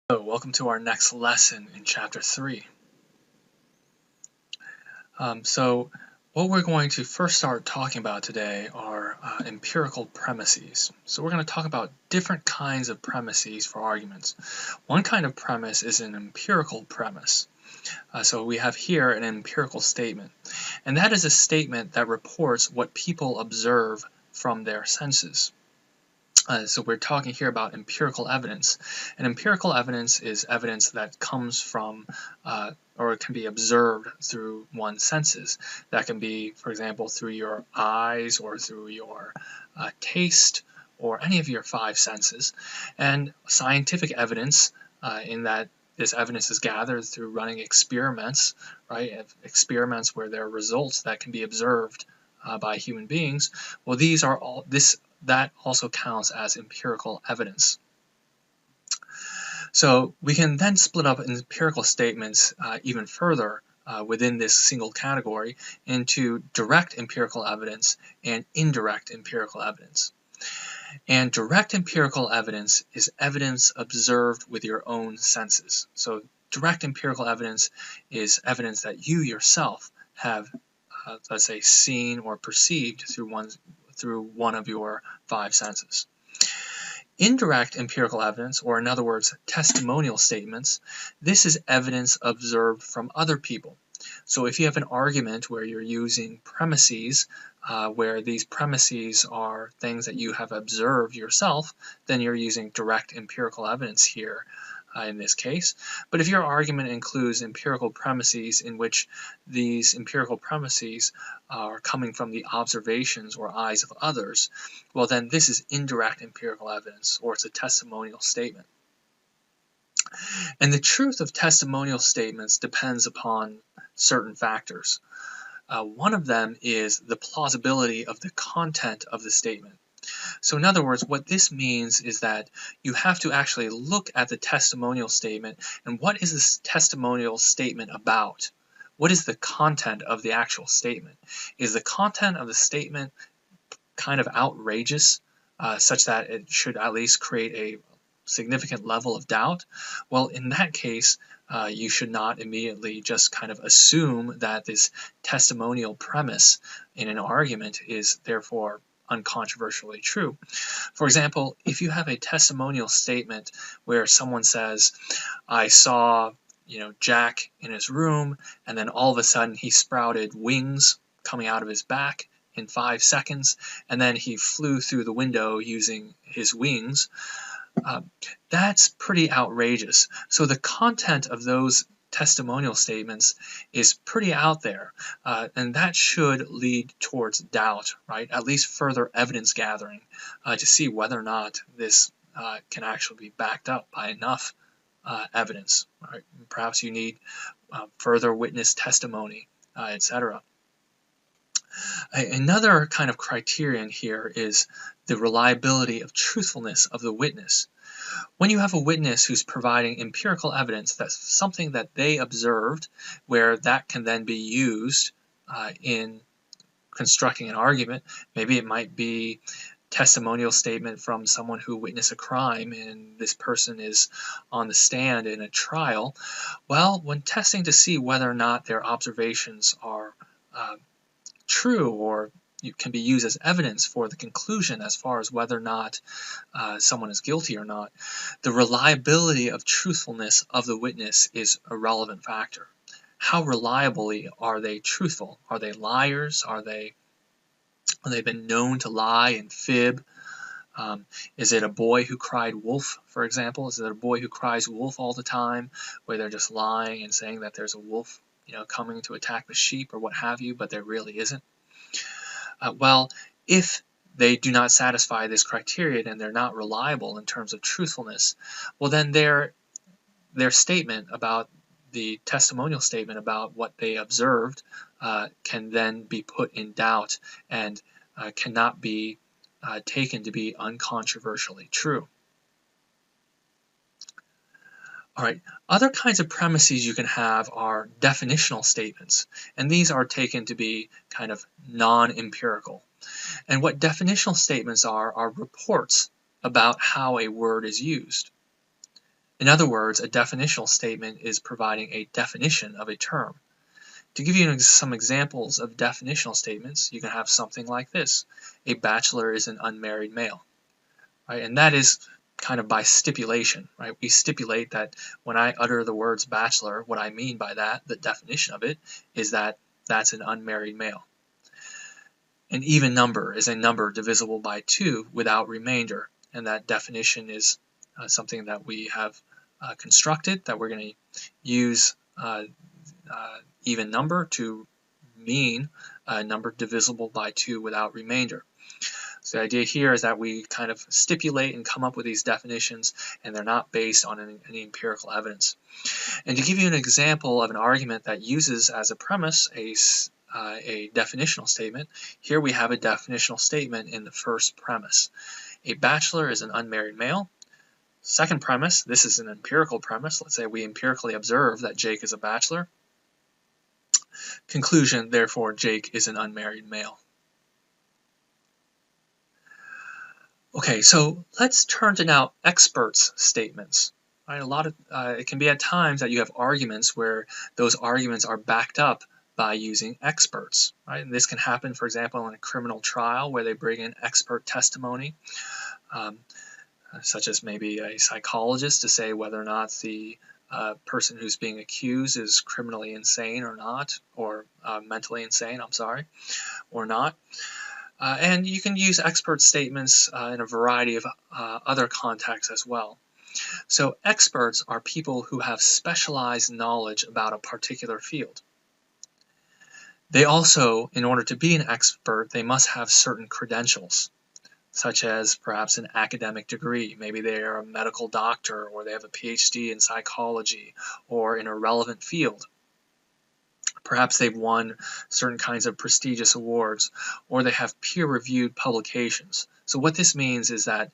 Hello, welcome to our next lesson in Chapter 3. What we're going to first start talking about today are empirical premises. So we're going to talk about different kinds of premises for arguments. One kind of premise is an empirical premise. So we have here an empirical statement, and that is a statement that reports what people observe from their senses. So we're talking here about empirical evidence. And empirical evidence is evidence that comes from or it can be observed through one's senses. That can be, for example, through your eyes or through your taste or any of your five senses. And scientific evidence in that this evidence is gathered through running experiments, right? Experiments where there are results that can be observed by human beings. Well, these are all that also counts as empirical evidence. So we can then split up empirical statements even further within this single category into direct empirical evidence and indirect empirical evidence. And direct empirical evidence is evidence observed with your own senses. So direct empirical evidence is evidence that you yourself have, let's say, seen or perceived through one of your five senses. Indirect empirical evidence, or in other words, testimonial statements, this is evidence observed from other people. So if you have an argument where you're using premises, where these premises are things that you have observed yourself, then you're using direct empirical evidence here in this case. But if your argument includes empirical premises in which these empirical premises are coming from the observations or eyes of others, well then this is indirect empirical evidence, or it's a testimonial statement. And the truth of testimonial statements depends upon certain factors. One of them is the plausibility of the content of the statement. So in other words, what this means is that you have to actually look at the testimonial statement and what is this testimonial statement about? What is the content of the actual statement? Is the content of the statement kind of outrageous, such that it should at least create a significant level of doubt? Well, in that case, you should not immediately just kind of assume that this testimonial premise in an argument is therefore uncontroversially true. For example, if you have a testimonial statement where someone says, I saw, Jack in his room, and then all of a sudden he sprouted wings coming out of his back in 5 seconds, and then he flew through the window using his wings, that's pretty outrageous. So the content of those testimonial statements is pretty out there, and that should lead towards doubt, right? At least further evidence gathering to see whether or not this can actually be backed up by enough evidence. Right? Perhaps you need further witness testimony, etc. Another kind of criterion here is the reliability of truthfulness of the witness. When you have a witness who's providing empirical evidence that's something that they observed, where that can then be used in constructing an argument, maybe it might be testimonial statement from someone who witnessed a crime and this person is on the stand in a trial. Well, when testing to see whether or not their observations are true or can be used as evidence for the conclusion as far as whether or not someone is guilty or not, the reliability of truthfulness of the witness is a relevant factor. How reliably are they truthful? Are they liars? Are they been known to lie and fib? Is it a boy who cried wolf, for example? Is it a boy who cries wolf all the time, where they're just lying and saying that there's a wolf, coming to attack the sheep or what have you, but there really isn't? Well, if they do not satisfy this criterion and they're not reliable in terms of truthfulness, well then their statement about the testimonial statement about what they observed can then be put in doubt and cannot be taken to be uncontroversially true. All right, other kinds of premises you can have are definitional statements, and these are taken to be kind of non-empirical. And what definitional statements are reports about how a word is used. In other words, a definitional statement is providing a definition of a term. To give you some examples of definitional statements, you can have something like this. A bachelor is an unmarried male. Right? And that is kind of by stipulation. Right? We stipulate that when I utter the words bachelor, what I mean by that, the definition of it, is that that's an unmarried male. An even number is a number divisible by 2 without remainder, and that definition is something that we have constructed, that we're going to use even number to mean a number divisible by 2 without remainder. So the idea here is that we kind of stipulate and come up with these definitions, and they're not based on any empirical evidence. And to give you an example of an argument that uses as a premise a definitional statement, here we have a definitional statement in the first premise. A bachelor is an unmarried male. Second premise, this is an empirical premise. Let's say we empirically observe that Jake is a bachelor. Conclusion, therefore, Jake is an unmarried male. Okay, so let's turn to now experts' statements. Right, it can be at times that you have arguments where those arguments are backed up by using experts. Right? And this can happen, for example, in a criminal trial where they bring in expert testimony, such as maybe a psychologist to say whether or not the person who's being accused is criminally insane or not, or mentally insane, or not. And you can use expert statements in a variety of other contexts as well. So experts are people who have specialized knowledge about a particular field. They also, in order to be an expert, they must have certain credentials, such as perhaps an academic degree. Maybe they are a medical doctor, or they have a PhD in psychology, or in a relevant field. Perhaps they've won certain kinds of prestigious awards, or they have peer-reviewed publications. So what this means is that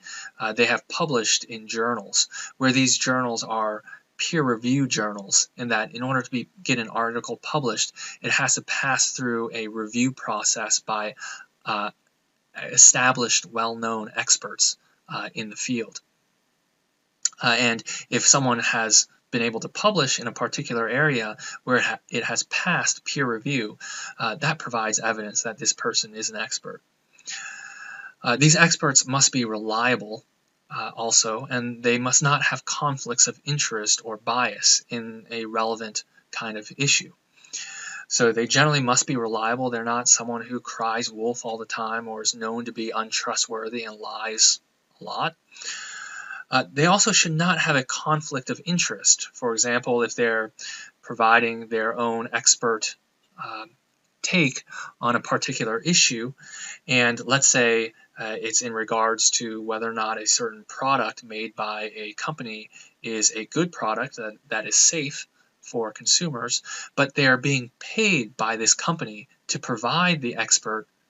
they have published in journals, where these journals are peer-reviewed journals, and that in order to get an article published, it has to pass through a review process by established, well-known experts in the field. And if someone has been able to publish in a particular area where it has passed peer review, that provides evidence that this person is an expert. These experts must be reliable also, and they must not have conflicts of interest or bias in a relevant kind of issue. So they generally must be reliable. They're not someone who cries wolf all the time or is known to be untrustworthy and lies a lot. They also should not have a conflict of interest. For example, if they're providing their own expert take on a particular issue, and let's say it's in regards to whether or not a certain product made by a company is a good product that is safe for consumers, but they are being paid by this company to provide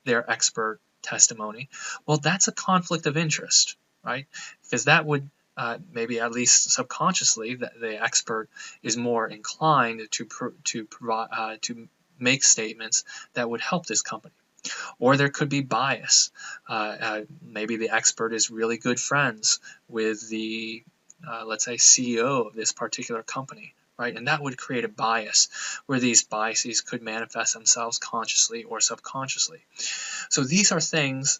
their expert testimony, well, that's a conflict of interest, right? Because that would maybe at least subconsciously that the expert is more inclined to make statements that would help this company. Or there could be bias. Maybe the expert is really good friends with the, let's say, CEO of this particular company, right? And that would create a bias where these biases could manifest themselves consciously or subconsciously. So these are things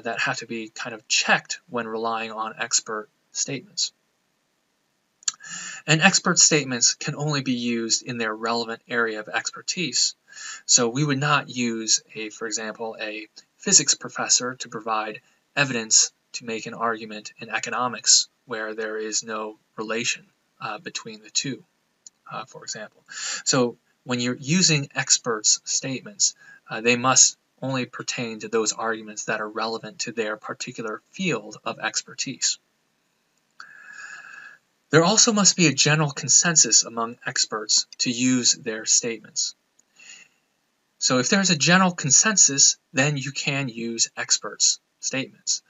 that have to be kind of checked when relying on expert statements. And expert statements can only be used in their relevant area of expertise. So we would not use, for example, a physics professor to provide evidence to make an argument in economics where there is no relation between the two, for example. So when you're using experts' statements, they must only pertain to those arguments that are relevant to their particular field of expertise. There also must be a general consensus among experts to use their statements. So if there's a general consensus, then you can use experts' statements.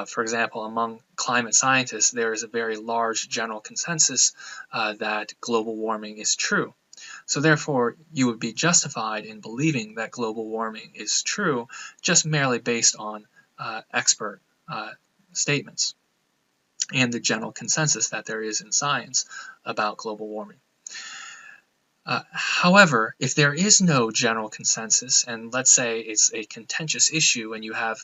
For example, among climate scientists, there is a very large general consensus that global warming is true. So therefore, you would be justified in believing that global warming is true just merely based on expert statements. and the general consensus that there is in science about global warming. However, if there is no general consensus, and let's say it's a contentious issue and you have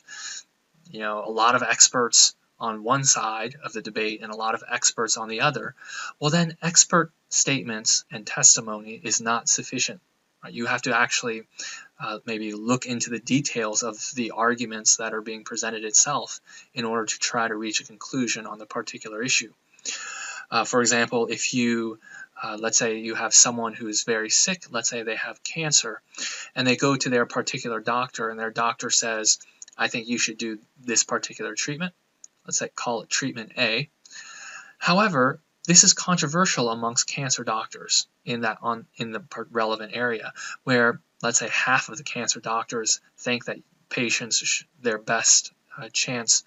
a lot of experts on one side of the debate and a lot of experts on the other, well then expert statements and testimony is not sufficient. Right? You have to actually maybe look into the details of the arguments that are being presented itself in order to try to reach a conclusion on the particular issue. For example, if you let's say you have someone who is very sick, let's say they have cancer, and they go to their particular doctor and their doctor says, I think you should do this particular treatment. Let's say call it treatment A. However, this is controversial amongst cancer doctors in the relevant area, where let's say half of the cancer doctors think that patients, their best chance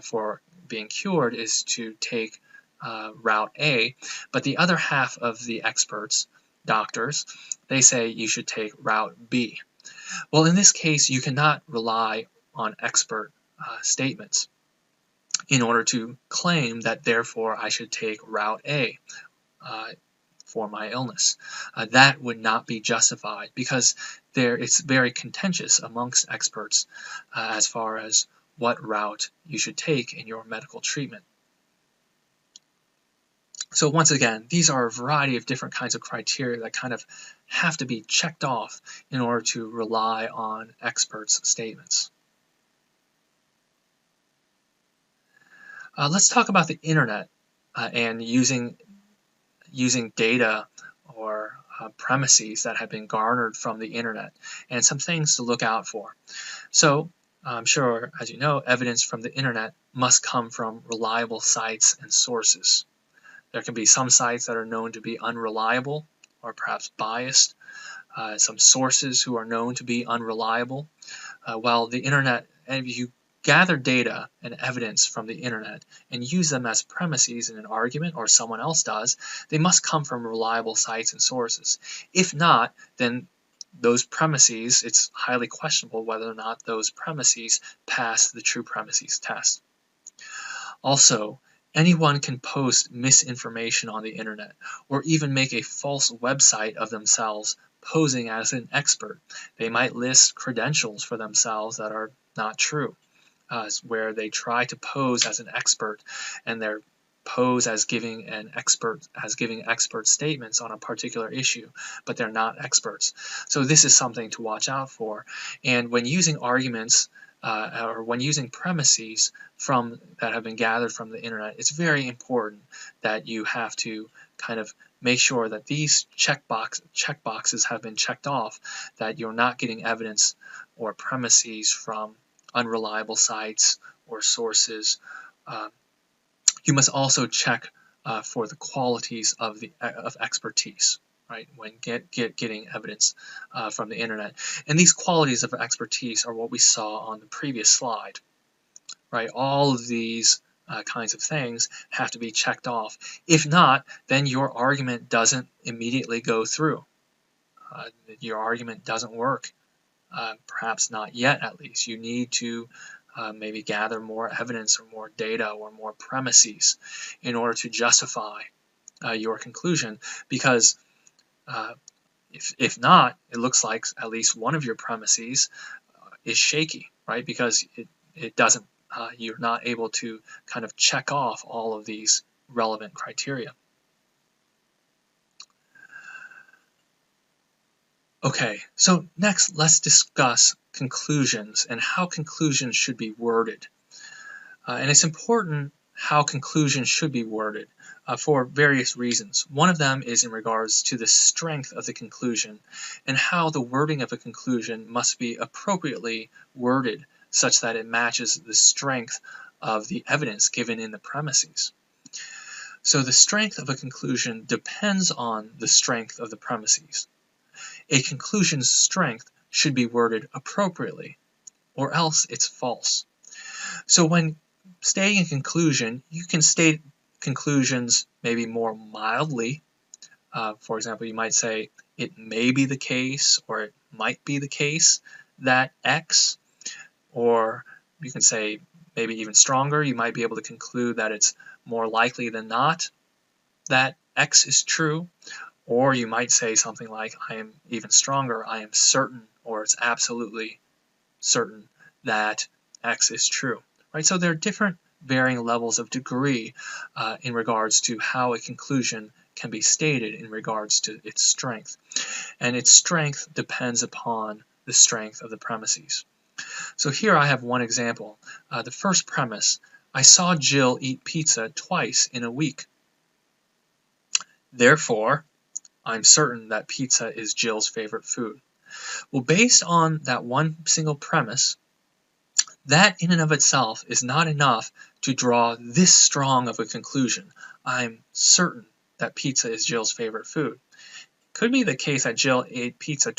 for being cured is to take route A, but the other half of the experts, doctors, they say you should take route B. Well, in this case, you cannot rely on expert statements in order to claim that therefore I should take route A for my illness. That would not be justified because it's very contentious amongst experts as far as what route you should take in your medical treatment. So once again, these are a variety of different kinds of criteria that kind of have to be checked off in order to rely on experts' statements. Let's talk about the internet and using data or premises that have been garnered from the internet and some things to look out for. So I'm sure, as you know, evidence from the internet must come from reliable sites and sources. There can be some sites that are known to be unreliable or perhaps biased, some sources who are known to be unreliable. While the internet, and if you gather data and evidence from the internet and use them as premises in an argument, or someone else does, they must come from reliable sites and sources. If not, then those premises, it's highly questionable whether or not those premises pass the true premises test. Also, anyone can post misinformation on the internet or even make a false website of themselves posing as an expert. They might list credentials for themselves that are not true, where they try to pose as an expert and they're pose as giving expert statements on a particular issue, but they're not experts. So this is something to watch out for. And when using arguments or when using premises that have been gathered from the internet, it's very important that you have to kind of make sure that these checkboxes have been checked off, that you're not getting evidence or premises from unreliable sites or sources. You must also check for the qualities of expertise, right? When getting evidence from the internet, and these qualities of expertise are what we saw on the previous slide, right? All of these kinds of things have to be checked off. If not, then your argument doesn't immediately go through. Your argument doesn't work. Perhaps not yet, at least. You need to maybe gather more evidence or more data or more premises in order to justify your conclusion, because if not, it looks like at least one of your premises is shaky, right? Because it doesn't, you're not able to kind of check off all of these relevant criteria. Okay, so next let's discuss conclusions and how conclusions should be worded. And it's important how conclusions should be worded for various reasons. One of them is in regards to the strength of the conclusion and how the wording of a conclusion must be appropriately worded such that it matches the strength of the evidence given in the premises. So the strength of a conclusion depends on the strength of the premises. A conclusion's strength should be worded appropriately, or else it's false. So when stating a conclusion, you can state conclusions maybe more mildly. For example, you might say, it may be the case, or it might be the case that X, or you can say maybe even stronger, you might be able to conclude that it's more likely than not that X is true. Or you might say something like, I am even stronger, I am certain, or it's absolutely certain that X is true. Right? So there are different varying levels of degree in regards to how a conclusion can be stated in regards to its strength. And its strength depends upon the strength of the premises. So here I have one example. The first premise, I saw Jill eat pizza twice in a week. Therefore, I'm certain that pizza is Jill's favorite food. Well, based on that one single premise, that in and of itself is not enough to draw this strong of a conclusion. I'm certain that pizza is Jill's favorite food. Could be the case that Jill ate pizza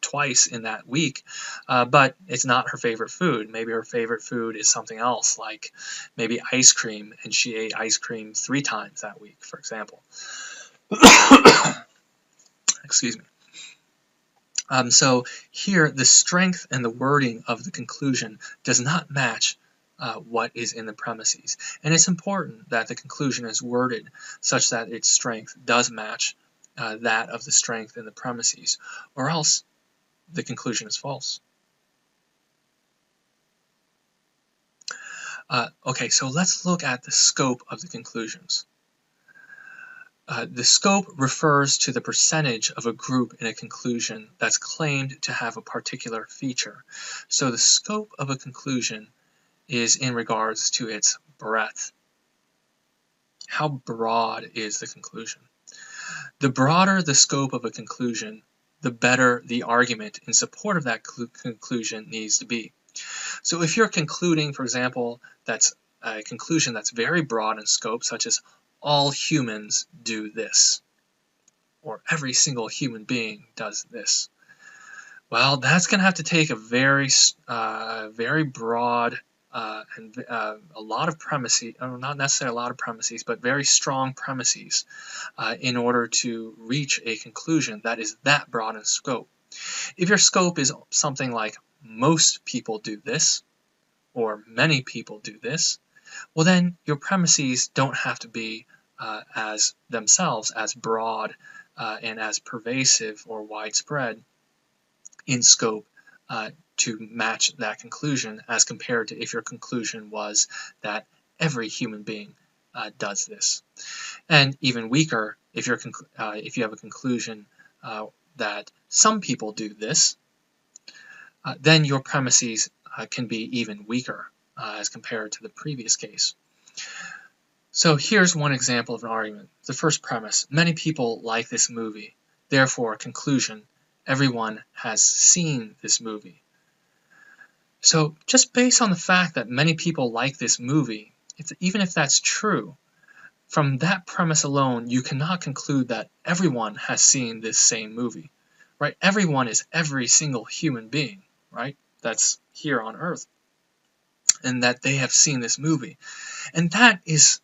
twice in that week, but it's not her favorite food. Maybe her favorite food is something else, like maybe ice cream, and she ate ice cream 3 times that week, for example. Excuse me. So here, the strength and the wording of the conclusion does not match what is in the premises. And it's important that the conclusion is worded such that its strength does match that of the strength in the premises, or else the conclusion is false. Okay, so let's look at the scope of the conclusions. The scope refers to the percentage of a group in a conclusion that's claimed to have a particular feature. So the scope of a conclusion is in regards to its breadth. How broad is the conclusion? The broader the scope of a conclusion, the better the argument in support of that conclusion needs to be. So if you're concluding, for example, that's a conclusion that's very broad in scope, such as all humans do this, or every single human being does this. Well, that's going to have to take a very broad and a lot of premises, not necessarily a lot of premises, but very strong premises in order to reach a conclusion that is that broad in scope. If your scope is something like most people do this, or many people do this, well then your premises don't have to be as themselves as broad and as pervasive or widespread in scope to match that conclusion, as compared to if your conclusion was that every human being does this. And even weaker, if you have a conclusion that some people do this, then your premises can be even weaker as compared to the previous case. So here's one example of an argument. The first premise, many people like this movie. Therefore, conclusion, everyone has seen this movie. So just based on the fact that many people like this movie, even if that's true, from that premise alone, you cannot conclude that everyone has seen this same movie, right? Everyone is every single human being, right? That's here on Earth, and that they have seen this movie. And that is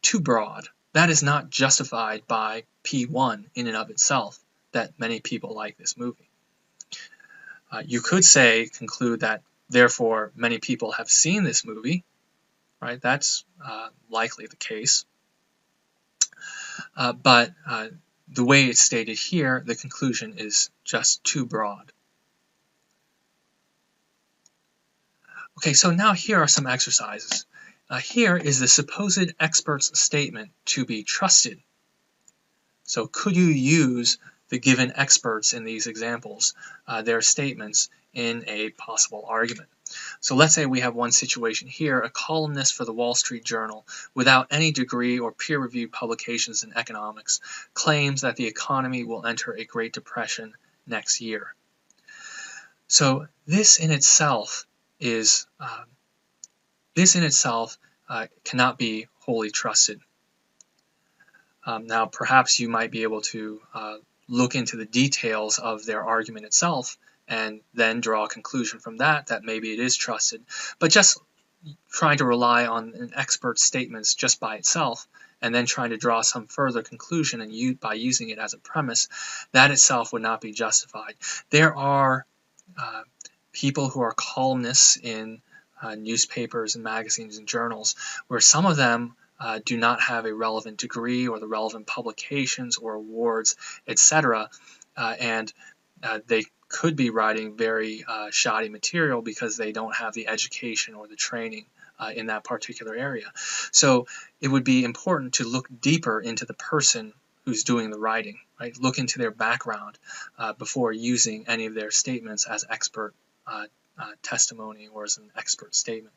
too broad. That is not justified by P1 in and of itself, that many people like this movie. You could conclude that therefore many people have seen this movie, right? That's likely the case. But the way it's stated here, the conclusion is just too broad. Okay, so now here are some exercises. Here is the supposed expert's statement to be trusted. So could you use the given experts in these examples, their statements, in a possible argument? So let's say we have one situation here, a columnist for the Wall Street Journal without any degree or peer-reviewed publications in economics claims that the economy will enter a Great Depression next year. So this in itself cannot be wholly trusted. Now, perhaps you might be able to look into the details of their argument itself and then draw a conclusion from that maybe it is trusted. But just trying to rely on an expert's statements just by itself and then trying to draw some further conclusion by using it as a premise, that itself would not be justified. There are people who are columnists in newspapers and magazines and journals where some of them do not have a relevant degree or the relevant publications or awards, etc. And they could be writing very shoddy material because they don't have the education or the training in that particular area. So it would be important to look deeper into the person who's doing the writing, right? Look into their background before using any of their statements as expert testimony or as an expert statement.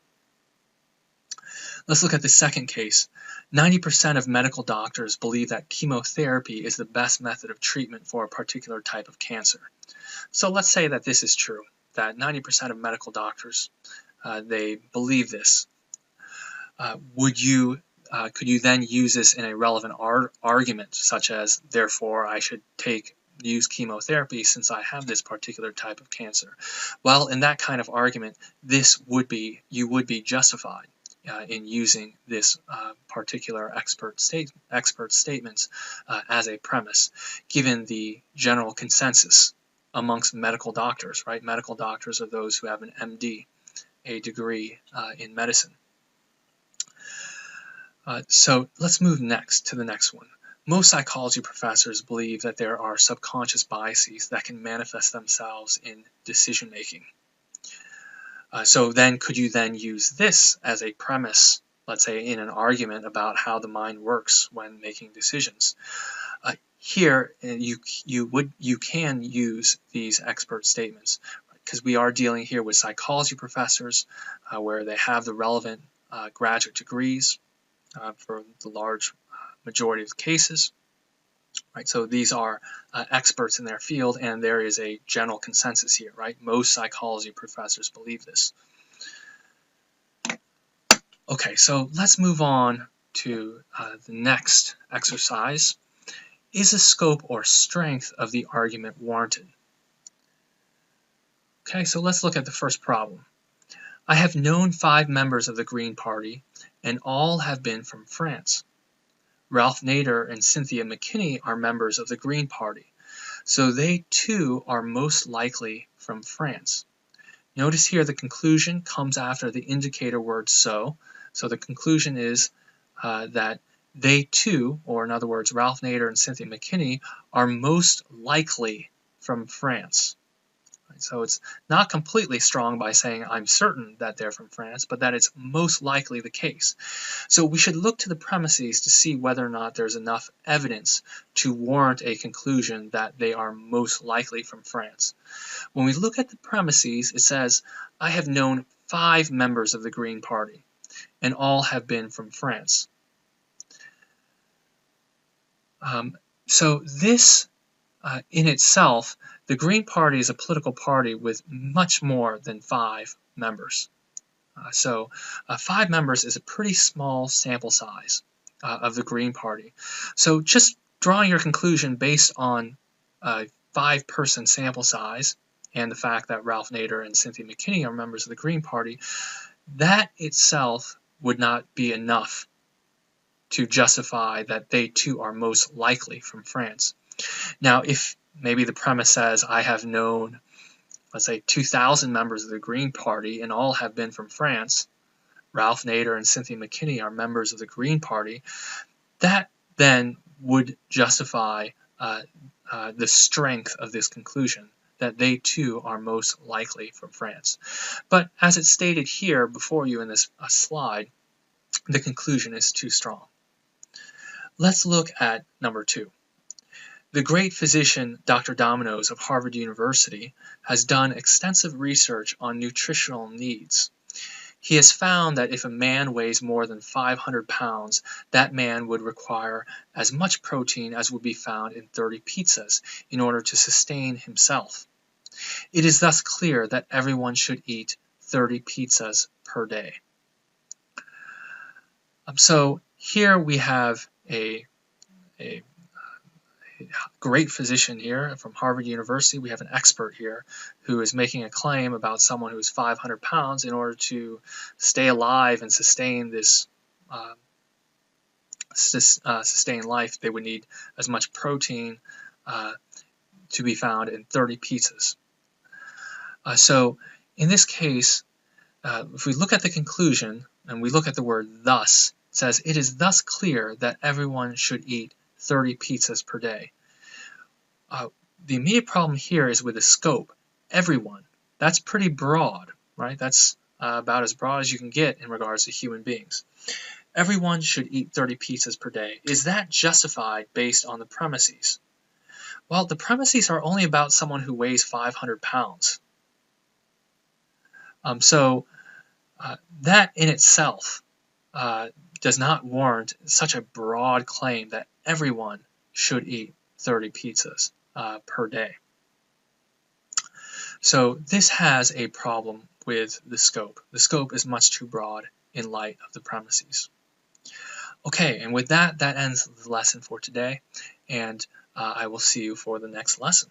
Let's look at the second case. 90% of medical doctors believe that chemotherapy is the best method of treatment for a particular type of cancer. So let's say that this is true, that 90% of medical doctors, they believe this. Could you then use this in a relevant argument, such as, therefore, I should use chemotherapy since I have this particular type of cancer? Well, in that kind of argument, you would be justified in using this particular expert statements as a premise, given the general consensus amongst medical doctors, right? Medical doctors are those who have an MD, a degree in medicine. So let's move next to the next one. Most psychology professors believe that there are subconscious biases that can manifest themselves in decision making. So then could you then use this as a premise, let's say in an argument about how the mind works when making decisions? Here you can use these expert statements because we are dealing here with psychology professors where they have the relevant graduate degrees for the large majority of the cases. Right, so these are experts in their field, and there is a general consensus here, right? Most psychology professors believe this. Okay, so let's move on to the next exercise. Is the scope or strength of the argument warranted? Okay, so let's look at the first problem. I have known 5 members of the Green Party, and all have been from France. Ralph Nader and Cynthia McKinney are members of the Green Party, so they too are most likely from France. Notice here the conclusion comes after the indicator word so. So the conclusion is that they too, or in other words, Ralph Nader and Cynthia McKinney, are most likely from France. So it's not completely strong by saying I'm certain that they're from France, but that it's most likely the case. So we should look to the premises to see whether or not there's enough evidence to warrant a conclusion that they are most likely from France. When we look at the premises, it says, I have known 5 members of the Green Party, and all have been from France. So this in itself, the Green Party is a political party with much more than 5 members. So 5 members is a pretty small sample size of the Green Party. So just drawing your conclusion based on a 5-person sample size and the fact that Ralph Nader and Cynthia McKinney are members of the Green Party, that itself would not be enough to justify that they too are most likely from France. Now, if maybe the premise says I have known, let's say, 2,000 members of the Green Party and all have been from France, Ralph Nader and Cynthia McKinney are members of the Green Party, that then would justify the strength of this conclusion, that they too are most likely from France. But as it's stated here before you in this slide, the conclusion is too strong. Let's look at number 2. The great physician Dr. Dominoes of Harvard University has done extensive research on nutritional needs. He has found that if a man weighs more than 500 pounds, that man would require as much protein as would be found in 30 pizzas in order to sustain himself. It is thus clear that everyone should eat 30 pizzas per day. So here we have a great physician here from Harvard University. We have an expert here who is making a claim about someone who is 500 pounds. In order to stay alive and sustain this sustain life, they would need as much protein to be found in 30 pizzas. So in this case, if we look at the conclusion and we look at the word thus, says, "It is thus clear that everyone should eat 30 pizzas per day." The immediate problem here is with the scope. Everyone. That's pretty broad, right? That's about as broad as you can get in regards to human beings. Everyone should eat 30 pizzas per day. Is that justified based on the premises? Well, the premises are only about someone who weighs 500 pounds. So that in itself does not warrant such a broad claim that everyone should eat 30 pizzas per day. So this has a problem with the scope. The scope is much too broad in light of the premises. Okay, and with that, that ends the lesson for today, and I will see you for the next lesson.